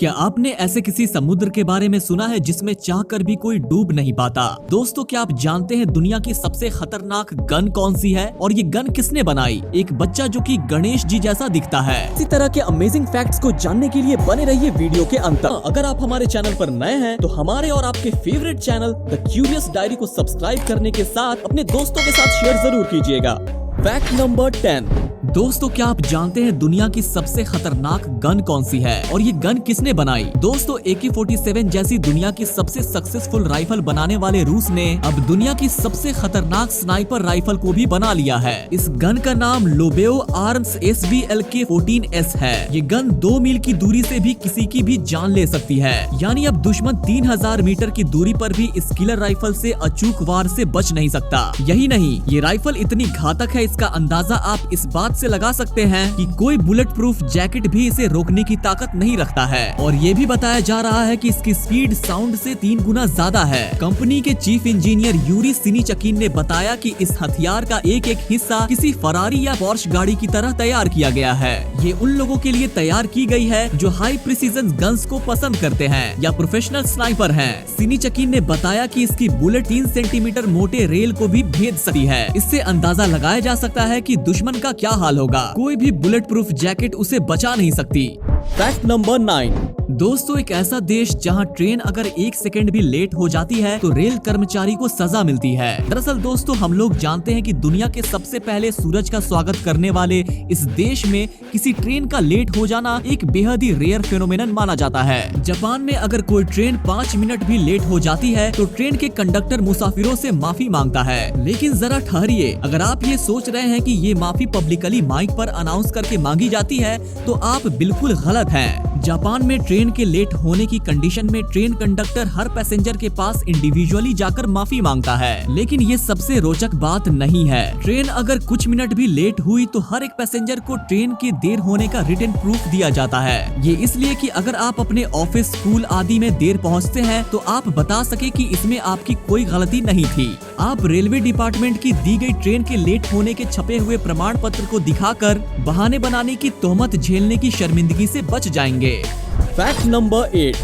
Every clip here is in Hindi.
क्या आपने ऐसे किसी समुद्र के बारे में सुना है जिसमें चाहकर भी कोई डूब नहीं पाता? दोस्तों, क्या आप जानते हैं दुनिया की सबसे खतरनाक गन कौन सी है और ये गन किसने बनाई? एक बच्चा जो कि गणेश जी जैसा दिखता है। इसी तरह के अमेजिंग फैक्ट्स को जानने के लिए बने रहिए वीडियो के अंत तक। अगर आप हमारे चैनल पर नए हैं तो हमारे और आपके favourite channel the curious diary को सब्सक्राइब करने के साथ अपने दोस्तों के साथ शेयर जरूर कीजिएगा। Fact number 10। दोस्तों, क्या आप जानते हैं दुनिया की सबसे खतरनाक गन कौन सी है और ये गन किसने बनाई? दोस्तों, AK-47 जैसी दुनिया की सबसे सक्सेसफुल राइफल बनाने वाले रूस ने अब दुनिया की सबसे खतरनाक स्नाइपर राइफल को भी बना लिया है। इस गन का नाम लोबेओ आर्म्स SBLK-14S है। ये गन 2 मील की दूरी से भी किसी की भी जान ले सकती है। यानी अब दुश्मन 3000 मीटर की दूरी पर भी इस किलर राइफल से अचूक वार से बच नहीं सकता। यही नहीं, ये राइफल इतनी घातक है, इसका अंदाजा आप इस बात से लगा सकते हैं कि कोई बुलेट प्रूफ जैकेट भी इसे रोकने की ताकत नहीं रखता है। और ये भी बताया जा रहा है कि इसकी स्पीड साउंड से 3 गुना ज्यादा है। कंपनी के चीफ इंजीनियर यूरी सिनीचकिन ने बताया कि इस हथियार का एक एक हिस्सा किसी फरारी या पोर्श गाड़ी की तरह तैयार किया गया है। ये उन लोगों के लिए तैयार की गई है जो हाई प्रिसीजन गन्स को पसंद करते हैं या प्रोफेशनल स्नाइपर हैं। सिनीचकिन ने बताया कि इसकी बुलेट 3 सेंटीमीटर मोटे रेल को भी भेद सकती है। इससे अंदाजा लगाया जा सकता है कि दुश्मन का क्या हाल होगा। कोई भी बुलेट प्रूफ जैकेट उसे बचा नहीं सकती। Fact number 9। दोस्तों, एक ऐसा देश जहां ट्रेन अगर 1 सेकंड भी लेट हो जाती है तो रेल कर्मचारी को सजा मिलती है। दरअसल दोस्तों, हम लोग जानते हैं कि दुनिया के सबसे पहले सूरज का स्वागत करने वाले इस देश में किसी ट्रेन का लेट हो जाना एक बेहद ही रेयर फेनोमेनन माना जाता है। जापान में अगर कोई ट्रेन 5 मिनट भी लेट हो जाती है तो ट्रेन के कंडक्टर मुसाफिरों से माफी मांगता है। लेकिन जरा ठहरिए, अगर आप ये सोच रहे हैं कि ये माफी पब्लिकली माइक पर अनाउंस करके मांगी जाती है तो आप बिल्कुल गलत हैं। जापान में ट्रेन के लेट होने की कंडीशन में ट्रेन कंडक्टर हर पैसेंजर के पास इंडिविजुअली जाकर माफी मांगता है। लेकिन ये सबसे रोचक बात नहीं है। ट्रेन अगर कुछ मिनट भी लेट हुई तो हर एक पैसेंजर को ट्रेन के देर होने का रिटन प्रूफ दिया जाता है। ये इसलिए कि अगर आप अपने ऑफिस, स्कूल आदि में देर पहुंचते हैं तो आप बता सके कि इसमें आपकी कोई गलती नहीं थी। आप रेलवे डिपार्टमेंट की दी गई ट्रेन के लेट होने के छपे हुए प्रमाण पत्र को दिखाकर बहाने बनाने की तोहमत झेलने की शर्मिंदगी से बच जाएंगे। Fact number 8।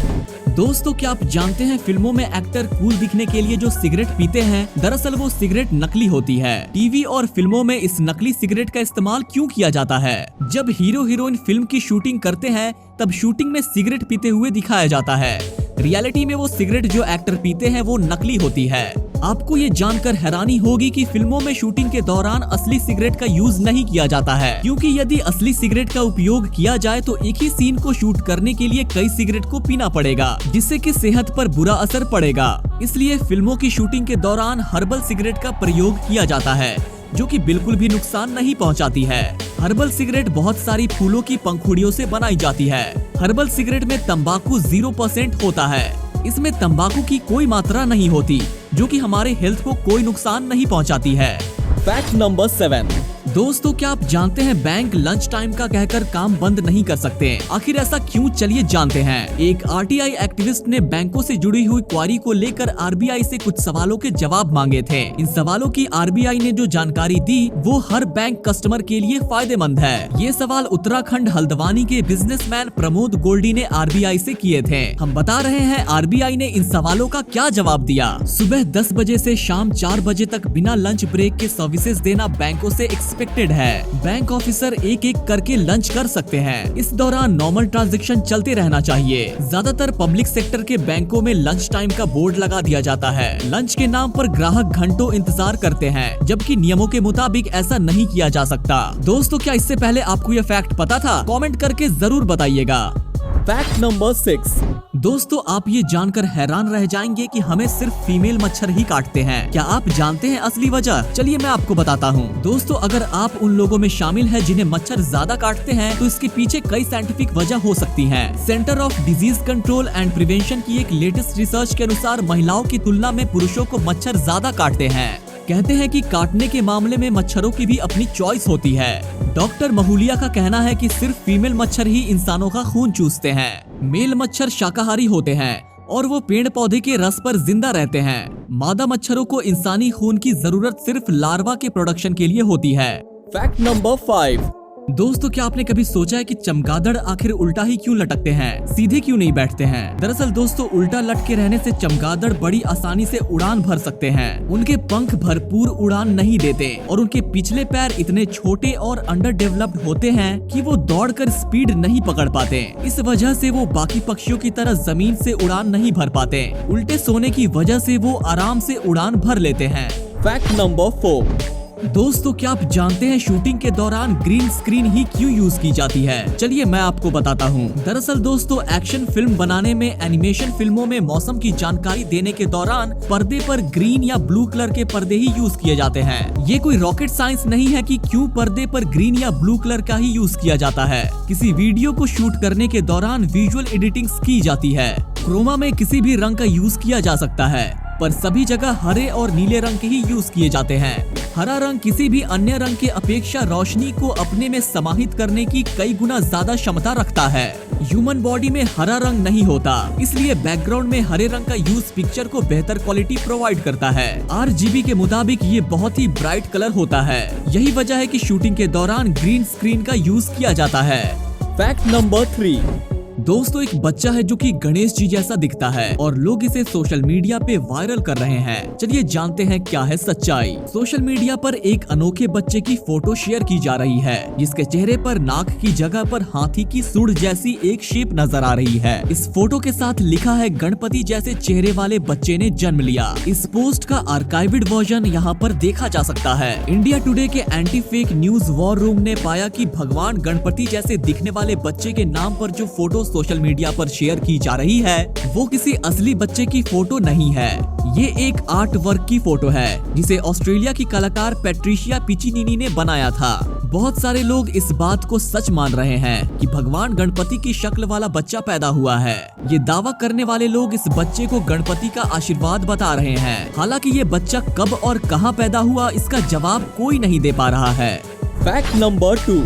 दोस्तों, क्या आप जानते हैं फिल्मों में एक्टर कूल दिखने के लिए जो सिगरेट पीते हैं, दरअसल वो सिगरेट नकली होती है। टीवी और फिल्मों में इस नकली सिगरेट का इस्तेमाल क्यों किया जाता है? जब हीरो हीरोइन फिल्म की शूटिंग करते हैं तब शूटिंग में सिगरेट पीते हुए दिखाया जाता है। रियलिटी में वो सिगरेट जो एक्टर पीते हैं वो नकली होती है। आपको ये जानकर हैरानी होगी कि फिल्मों में शूटिंग के दौरान असली सिगरेट का यूज नहीं किया जाता है, क्योंकि यदि असली सिगरेट का उपयोग किया जाए तो एक ही सीन को शूट करने के लिए कई सिगरेट को पीना पड़ेगा, जिससे कि सेहत पर बुरा असर पड़ेगा। इसलिए फिल्मों की शूटिंग के दौरान हर्बल सिगरेट का प्रयोग किया जाता है, जो कि बिल्कुल भी नुकसान नहीं पहुंचाती है। हर्बल सिगरेट बहुत सारी फूलों की पंखुड़ियों से बनाई जाती है। हर्बल सिगरेट में तंबाकू 0% होता है। इसमें तंबाकू की कोई मात्रा नहीं होती, जो कि हमारे हेल्थ को कोई नुकसान नहीं पहुंचाती है। Fact number 7। दोस्तों, क्या आप जानते हैं बैंक लंच टाइम का कहकर काम बंद नहीं कर सकते? आखिर ऐसा क्यों, चलिए जानते हैं। एक RTI एक्टिविस्ट ने बैंकों से जुड़ी हुई क्वारी को लेकर RBI से कुछ सवालों के जवाब मांगे थे। इन सवालों की RBI ने जो जानकारी दी वो हर बैंक कस्टमर के लिए फायदेमंद है। ये सवाल उत्तराखंड हल्द्वानी के बिजनेसमैन प्रमोद गोल्डी ने RBI से किए थे। हम बता रहे हैं RBI ने इन सवालों का क्या जवाब दिया। सुबह 10 बजे से शाम 4 बजे तक बिना लंच ब्रेक के सर्विसेज देना बैंकों से एक्सपेक्टेड है। बैंक ऑफिसर एक एक करके लंच कर सकते हैं। इस दौरान नॉर्मल ट्रांजैक्शन चलते रहना चाहिए। ज्यादातर पब्लिक सेक्टर के बैंकों में लंच टाइम का बोर्ड लगा दिया जाता है। लंच के नाम पर ग्राहक घंटों इंतजार करते हैं, जबकि नियमों के मुताबिक ऐसा नहीं किया जा सकता। दोस्तों, क्या इससे पहले आपको यह फैक्ट पता था? कमेंट करके जरूर बताइएगा। Fact number 6। दोस्तों, आप ये जानकर हैरान रह जाएंगे कि हमें सिर्फ फीमेल मच्छर ही काटते हैं। क्या आप जानते हैं असली वजह? चलिए मैं आपको बताता हूँ। दोस्तों, अगर आप उन लोगों में शामिल हैं जिन्हें मच्छर ज्यादा काटते हैं तो इसके पीछे कई साइंटिफिक वजह हो सकती हैं। Centre of disease control and prevention की एक लेटेस्ट रिसर्च के अनुसार महिलाओं की तुलना में पुरुषों को मच्छर ज्यादा काटते हैं। कहते हैं कि काटने के मामले में मच्छरों की भी अपनी चॉइस होती है। डॉक्टर महूलिया का कहना है कि सिर्फ फीमेल मच्छर ही इंसानों का खून चूसते हैं। मेल मच्छर शाकाहारी होते हैं और वो पेड़ पौधे के रस पर जिंदा रहते हैं। मादा मच्छरों को इंसानी खून की जरूरत सिर्फ लार्वा के प्रोडक्शन के लिए होती है। Fact number 5। दोस्तों क्या आपने कभी सोचा है कि चमगादड़ आखिर उल्टा ही क्यों लटकते हैं, सीधे क्यों नहीं बैठते हैं? दरअसल दोस्तों उल्टा लटके रहने से चमगादड़ बड़ी आसानी से उड़ान भर सकते हैं। उनके पंख भरपूर उड़ान नहीं देते और उनके पिछले पैर इतने छोटे और अंडर डेवलप्ड होते हैं कि वो दौड़कर स्पीड नहीं पकड़ पाते। इस वजह से वो बाकी पक्षियों की तरह जमीन से उड़ान नहीं भर पाते। उल्टे सोने की वजह से वो आराम से उड़ान भर लेते हैं। Fact number 4। दोस्तों क्या आप जानते हैं शूटिंग के दौरान ग्रीन स्क्रीन ही क्यों यूज की जाती है? चलिए मैं आपको बताता हूँ। दरअसल दोस्तों एक्शन फिल्म बनाने में एनिमेशन फिल्मों में मौसम की जानकारी देने के दौरान पर्दे पर ग्रीन या ब्लू कलर के पर्दे ही यूज किए जाते हैं। ये कोई रॉकेट साइंस नहीं है कि क्यों पर्दे पर ग्रीन या ब्लू कलर का ही यूज किया जाता है। किसी वीडियो को शूट करने के दौरान विजुअल एडिटिंग की जाती है। क्रोमा में किसी भी रंग का यूज किया जा सकता है, पर सभी जगह हरे और नीले रंग के ही यूज किए जाते हैं। हरा रंग किसी भी अन्य रंग के अपेक्षा रोशनी को अपने में समाहित करने की कई गुना ज्यादा क्षमता रखता है। ह्यूमन बॉडी में हरा रंग नहीं होता, इसलिए बैकग्राउंड में हरे रंग का यूज पिक्चर को बेहतर क्वालिटी प्रोवाइड करता है। RGB के मुताबिक ये बहुत ही ब्राइट कलर होता है। यही वजह है कि शूटिंग के दौरान ग्रीन स्क्रीन का यूज किया जाता है। Fact number 3। दोस्तों एक बच्चा है जो कि गणेश जी जैसा दिखता है और लोग इसे सोशल मीडिया पे वायरल कर रहे हैं। चलिए जानते हैं क्या है सच्चाई। सोशल मीडिया पर एक अनोखे बच्चे की फोटो शेयर की जा रही है जिसके चेहरे पर नाक की जगह पर हाथी की सूंड जैसी एक शेप नजर आ रही है। इस फोटो के साथ लिखा है गणपति जैसे चेहरे वाले बच्चे ने जन्म लिया। इस पोस्ट का आर्काइव्ड वर्जन यहाँ पर देखा जा सकता है। इंडिया टुडे के anti fake news war room ने पाया कि भगवान गणपति जैसे दिखने वाले बच्चे के नाम पर जो फोटो सोशल मीडिया पर शेयर की जा रही है वो किसी असली बच्चे की फोटो नहीं है। ये एक आर्ट वर्क की फोटो है जिसे ऑस्ट्रेलिया की कलाकार पैट्रिशिया पिचिनिनी ने बनाया था। बहुत सारे लोग इस बात को सच मान रहे हैं कि भगवान गणपति की शक्ल वाला बच्चा पैदा हुआ है। ये दावा करने वाले लोग इस बच्चे को गणपति का आशीर्वाद बता रहे हैं। हालांकि ये बच्चा कब और कहां पैदा हुआ इसका जवाब कोई नहीं दे पा रहा है। Fact number 2।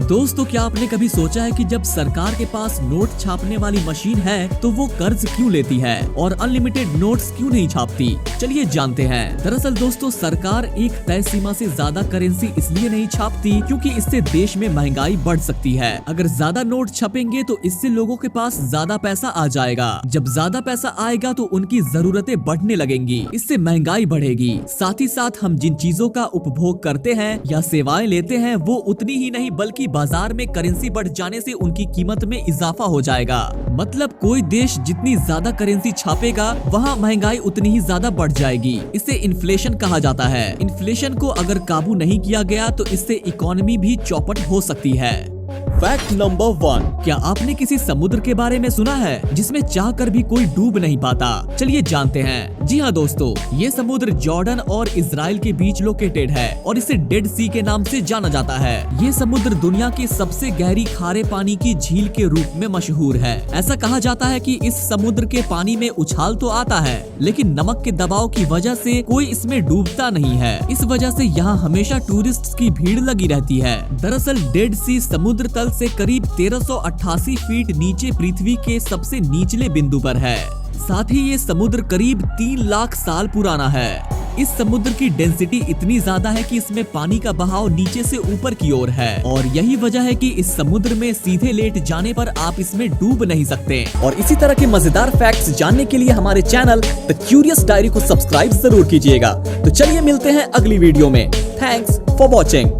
दोस्तों क्या आपने कभी सोचा है कि जब सरकार के पास नोट छापने वाली मशीन है तो वो कर्ज क्यों लेती है और अनलिमिटेड नोट्स क्यों नहीं छापती? चलिए जानते हैं। दरअसल दोस्तों सरकार एक तय सीमा से ज्यादा करेंसी इसलिए नहीं छापती क्योंकि इससे देश में महंगाई बढ़ सकती है। अगर ज्यादा नोट छपेंगे तो इससे लोगों के पास ज्यादा पैसा आ जाएगा। जब ज्यादा पैसा आएगा तो उनकी जरूरतें बढ़ने लगेंगी, इससे महंगाई बढ़ेगी। साथ ही साथ हम जिन चीजों का उपभोग करते हैं या सेवाएं लेते हैं वो उतनी ही नहीं बल्कि बाजार में करेंसी बढ़ जाने से उनकी कीमत में इजाफा हो जाएगा। मतलब कोई देश जितनी ज्यादा करेंसी छापेगा वहाँ महंगाई उतनी ही ज्यादा बढ़ जाएगी। इसे इन्फ्लेशन कहा जाता है। इन्फ्लेशन को अगर काबू नहीं किया गया तो इससे इकोनॉमी भी चौपट हो सकती है। Fact number 1। क्या आपने किसी समुद्र के बारे में सुना है जिसमें चाहकर भी कोई डूब नहीं पाता? चलिए जानते हैं। जी हाँ दोस्तों, ये समुद्र जॉर्डन और इजराइल के बीच लोकेटेड है और इसे डेड सी के नाम से जाना जाता है। ये समुद्र दुनिया की सबसे गहरी खारे पानी की झील के रूप में मशहूर है। ऐसा कहा जाता है कि इस समुद्र के पानी में उछाल तो आता है लेकिन नमक के दबाव की वजह से कोई इसमें डूबता नहीं है। इस वजह से यहाँ हमेशा टूरिस्ट की भीड़ लगी रहती है। दरअसल डेड सी समुद्र तल से करीब 1388 फीट नीचे पृथ्वी के सबसे निचले बिंदु पर है। साथ ही ये समुद्र करीब 3 लाख साल पुराना है। इस समुद्र की डेंसिटी इतनी ज्यादा है कि इसमें पानी का बहाव नीचे से ऊपर की ओर है और यही वजह है कि इस समुद्र में सीधे लेट जाने पर आप इसमें डूब नहीं सकते। और इसी तरह के मजेदार फैक्ट्स जानने के लिए हमारे चैनल द क्यूरियस डायरी को सब्सक्राइब जरूर कीजिएगा। तो चलिए मिलते हैं अगली वीडियो में। Thanks for watching.